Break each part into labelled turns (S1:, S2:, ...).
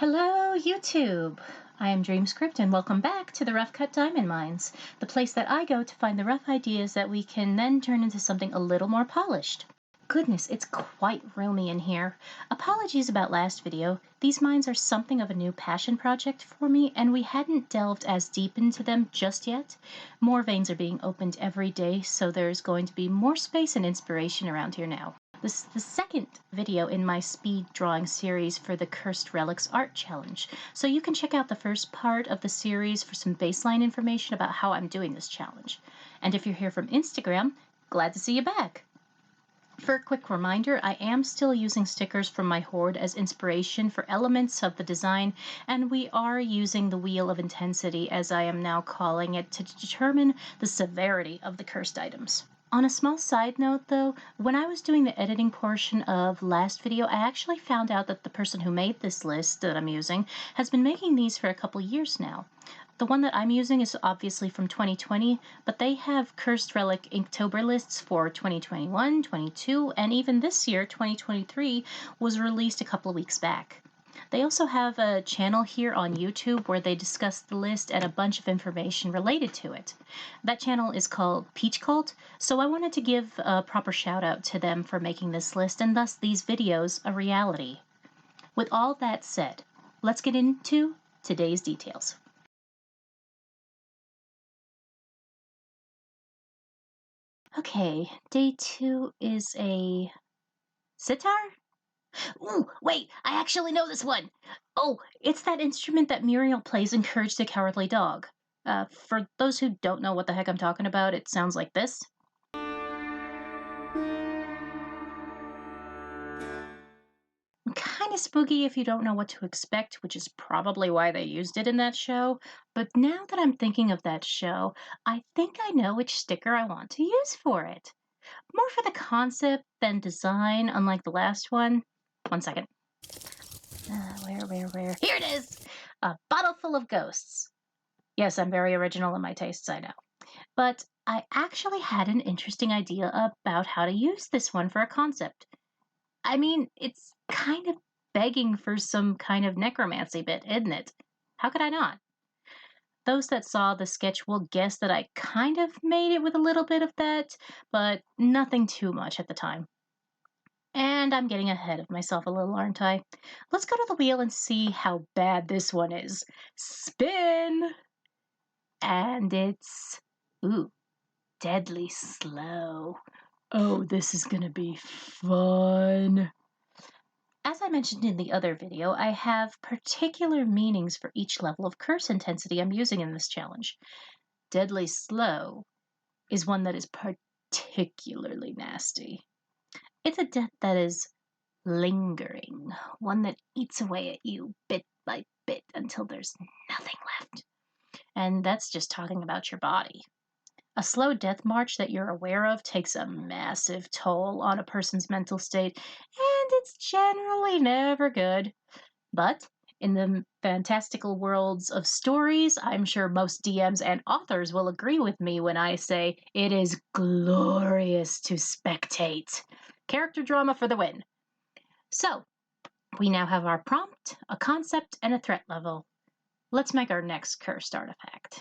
S1: Hello, YouTube! I am Dreamscript, and welcome back to the Rough Cut Diamond Mines, the place that I go to find the rough ideas that we can then turn into something a little more polished. Goodness, it's quite roomy in here. Apologies about last video. These mines are something of a new passion project for me, and we hadn't delved as deep into them just yet. More veins are being opened every day, so there's going to be more space and inspiration around here now. This is the second video in my speed drawing series for the Cursed Relics Art Challenge, so you can check out the first part of the series for some baseline information about how I'm doing this challenge. And if you're here from Instagram, glad to see you back! For a quick reminder, I am still using stickers from my hoard as inspiration for elements of the design, and we are using the Wheel of Intensity, as I am now calling it, to determine the severity of the cursed items. On a small side note though, when I was doing the editing portion of last video, I actually found out that the person who made this list that I'm using has been making these for a couple years now. The one that I'm using is obviously from 2020, but they have Cursed Relic Inktober lists for 2021, 22, and even this year, 2023, was released a couple of weeks back. They also have a channel here on YouTube where they discuss the list and a bunch of information related to it. That channel is called Peach Cult, so I wanted to give a proper shout out to them for making this list and thus these videos a reality. With all that said, let's get into today's details. Okay, day 2 is a sitar? Ooh, wait, I actually know this one! Oh, it's that instrument that Muriel plays in Courage the Cowardly Dog. For those who don't know what the heck I'm talking about, it sounds like this. Kind of spooky if you don't know what to expect, which is probably why they used it in that show. But now that I'm thinking of that show, I think I know which sticker I want to use for it. More for the concept than design, unlike the last one. One second. Where? Here it is! A bottle full of ghosts. Yes, I'm very original in my tastes, I know. But I actually had an interesting idea about how to use this one for a concept. I mean, it's kind of begging for some kind of necromancy bit, isn't it? How could I not? Those that saw the sketch will guess that I kind of made it with a little bit of that, but nothing too much at the time. And I'm getting ahead of myself a little, aren't I? Let's go to the wheel and see how bad this one is. Spin! And it's, ooh, deadly slow. Oh, this is gonna be fun. As I mentioned in the other video, I have particular meanings for each level of curse intensity I'm using in this challenge. Deadly slow is one that is particularly nasty. It's a death that is lingering, one that eats away at you bit by bit until there's nothing left. And that's just talking about your body. A slow death march that you're aware of takes a massive toll on a person's mental state, and it's generally never good. But in the fantastical worlds of stories, I'm sure most DMs and authors will agree with me when I say it is glorious to spectate. Character drama for the win. So, we now have our prompt, a concept, and a threat level. Let's make our next cursed artifact.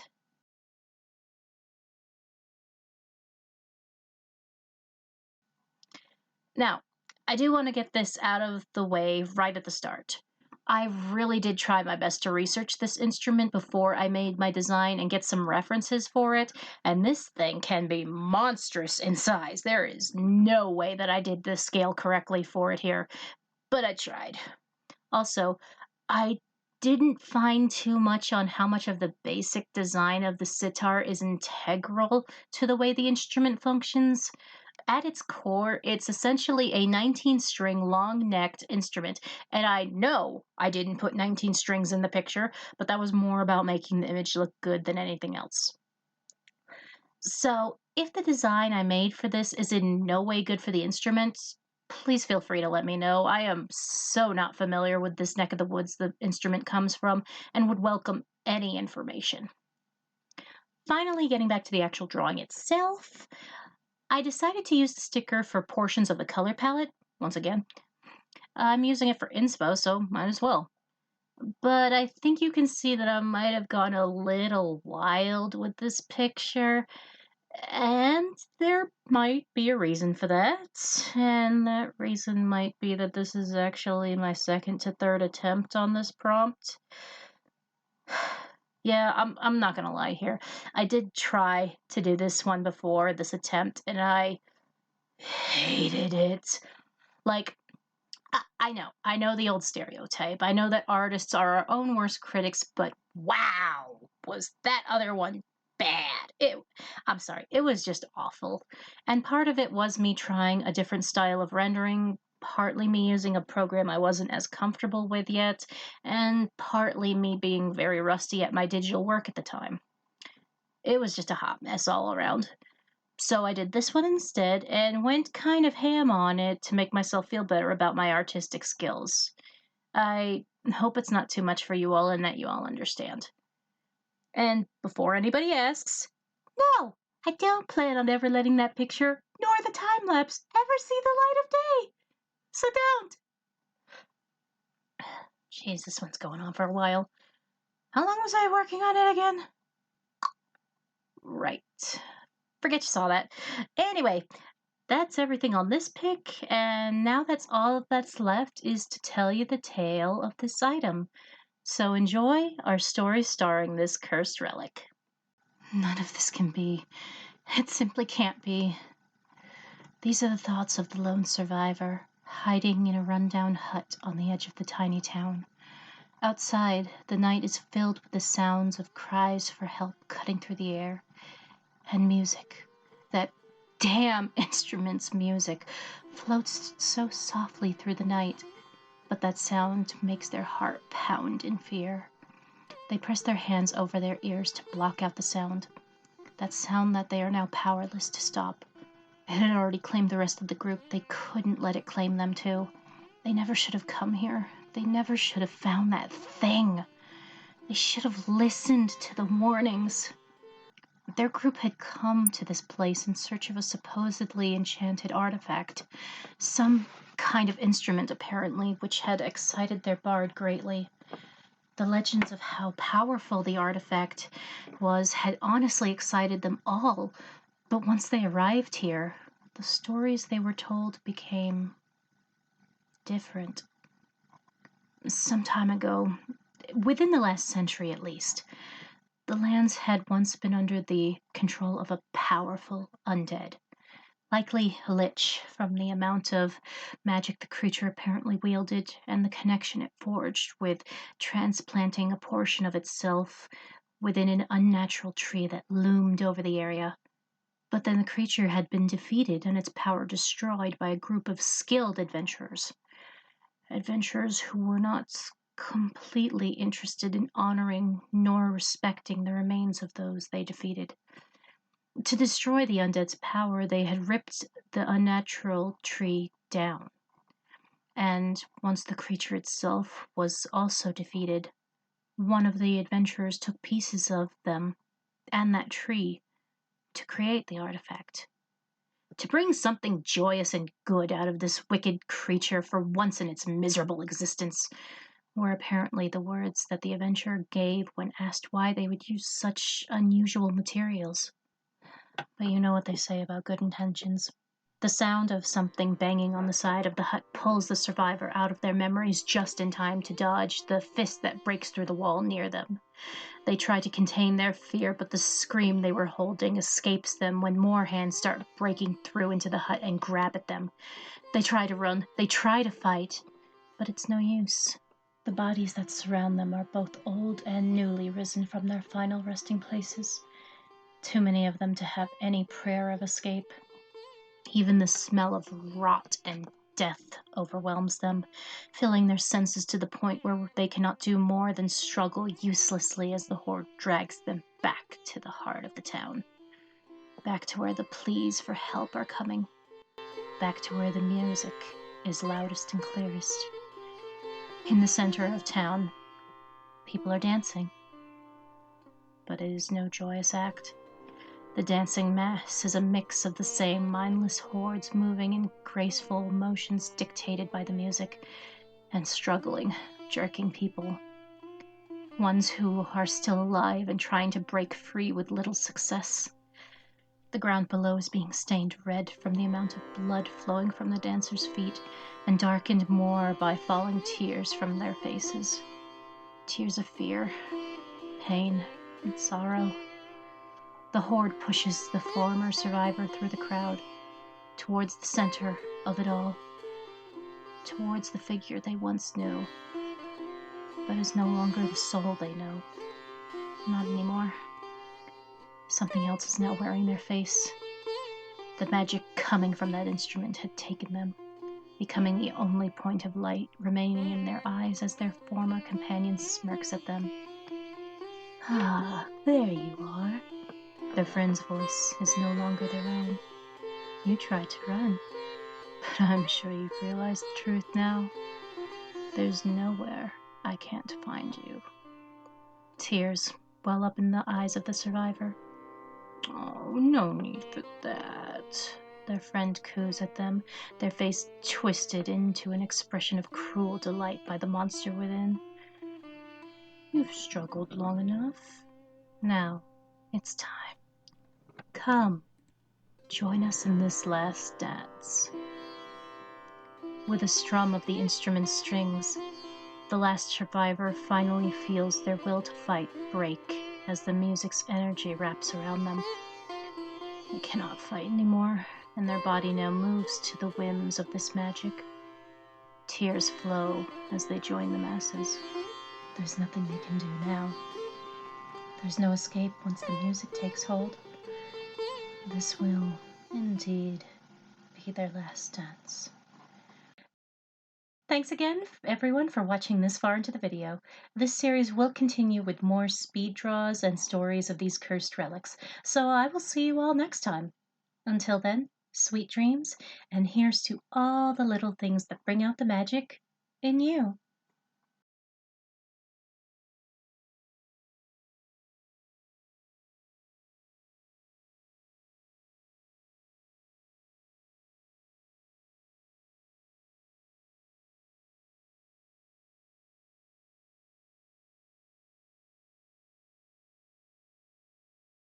S1: Now, I do want to get this out of the way right at the start. I really did try my best to research this instrument before I made my design and get some references for it, and this thing can be monstrous in size. There is no way that I did the scale correctly for it here, but I tried. Also, I didn't find too much on how much of the basic design of the sitar is integral to the way the instrument functions. At its core, it's essentially a 19-string long-necked instrument, and I know I didn't put 19 strings in the picture, but that was more about making the image look good than anything else. So, if the design I made for this is in no way good for the instrument, please feel free to let me know. I am so not familiar with this neck of the woods the instrument comes from, and would welcome any information. Finally, getting back to the actual drawing itself, I decided to use the sticker for portions of the color palette, once again. I'm using it for inspo, so might as well. but I think you can see that I might have gone a little wild with this picture, and there might be a reason for that, and that reason might be that this is actually my second to third attempt on this prompt. Yeah, I'm not gonna lie here. I did try to do this one before, this attempt, and I hated it. Like, I know the old stereotype. I know that artists are our own worst critics, but wow, was that other one bad. I'm sorry, it was just awful. And part of it was me trying a different style of rendering, partly me using a program I wasn't as comfortable with yet, and partly me being very rusty at my digital work at the time. It was just a hot mess all around. So I did this one instead and went kind of ham on it to make myself feel better about my artistic skills. I hope it's not too much for you all and that you all understand. And before anybody asks, no, I don't plan on ever letting that picture nor the time lapse ever see the light of day. So don't. Jeez, this one's going on for a while. How long was I working on it again? Right. Forget you saw that. Anyway, that's everything on this pic, and now that's all that's left is to tell you the tale of this item. So enjoy our story starring this cursed relic. None of this can be. It simply can't be. These are the thoughts of the lone survivor, hiding in a rundown hut on the edge of the tiny town. Outside, the night is filled with the sounds of cries for help cutting through the air. And music. That damn instrument's music floats so softly through the night, but that sound makes their heart pound in fear. They press their hands over their ears to block out the sound, that sound that they are now powerless to stop. It had already claimed the rest of the group. They couldn't let it claim them too. They never should have come here. They never should have found that thing. They should have listened to the warnings. Their group had come to this place in search of a supposedly enchanted artifact, some kind of instrument apparently, which had excited their bard greatly. The legends of how powerful the artifact was had honestly excited them all, but once they arrived here, the stories they were told became different. Some time ago, within the last century at least, the lands had once been under the control of a powerful undead, likely a lich from the amount of magic the creature apparently wielded and the connection it forged with transplanting a portion of itself within an unnatural tree that loomed over the area. But then the creature had been defeated and its power destroyed by a group of skilled adventurers. Adventurers who were not completely interested in honoring nor respecting the remains of those they defeated. To destroy the undead's power, they had ripped the unnatural tree down. And once the creature itself was also defeated, one of the adventurers took pieces of them and that tree to create the artifact. To bring something joyous and good out of this wicked creature for once in its miserable existence, were apparently the words that the adventurer gave when asked why they would use such unusual materials. But you know what they say about good intentions. The sound of something banging on the side of the hut pulls the survivor out of their memories just in time to dodge the fist that breaks through the wall near them. They try to contain their fear, but the scream they were holding escapes them when more hands start breaking through into the hut and grab at them. They try to run, they try to fight, but it's no use. The bodies that surround them are both old and newly risen from their final resting places. Too many of them to have any prayer of escape. Even the smell of rot and death overwhelms them, filling their senses to the point where they cannot do more than struggle uselessly as the horde drags them back to the heart of the town. Back to where the pleas for help are coming. Back to where the music is loudest and clearest. In the center of town, people are dancing. But it is no joyous act. The dancing mass is a mix of the same mindless hordes moving in graceful motions dictated by the music, and struggling, jerking people ones who are still alive and trying to break free with little success. The ground below is being stained red from the amount of blood flowing from the dancers' feet, and darkened more by falling tears from their faces. Tears of fear, pain, and sorrow. The horde pushes the former survivor through the crowd, towards the center of it all, towards the figure they once knew, but is no longer the soul they know. Not anymore. Something else is now wearing their face. The magic coming from that instrument had taken them, becoming the only point of light remaining in their eyes as their former companion smirks at them. Ah, there you are. Their friend's voice is no longer their own. You tried to run, but I'm sure you've realized the truth now. There's nowhere I can't find you. Tears well up in the eyes of the survivor. Oh, no need for that. Their friend coos at them, their face twisted into an expression of cruel delight by the monster within. You've struggled long enough. Now, it's time. Come, join us in this last dance. With a strum of the instrument's strings, the last survivor finally feels their will to fight break as the music's energy wraps around them. They cannot fight anymore, and their body now moves to the whims of this magic. Tears flow as they join the masses. There's nothing they can do now. There's no escape once the music takes hold. This will, indeed, be their last dance. Thanks again, everyone, for watching this far into the video. This series will continue with more speed draws and stories of these cursed relics, so I will see you all next time. Until then, sweet dreams, and here's to all the little things that bring out the magic in you.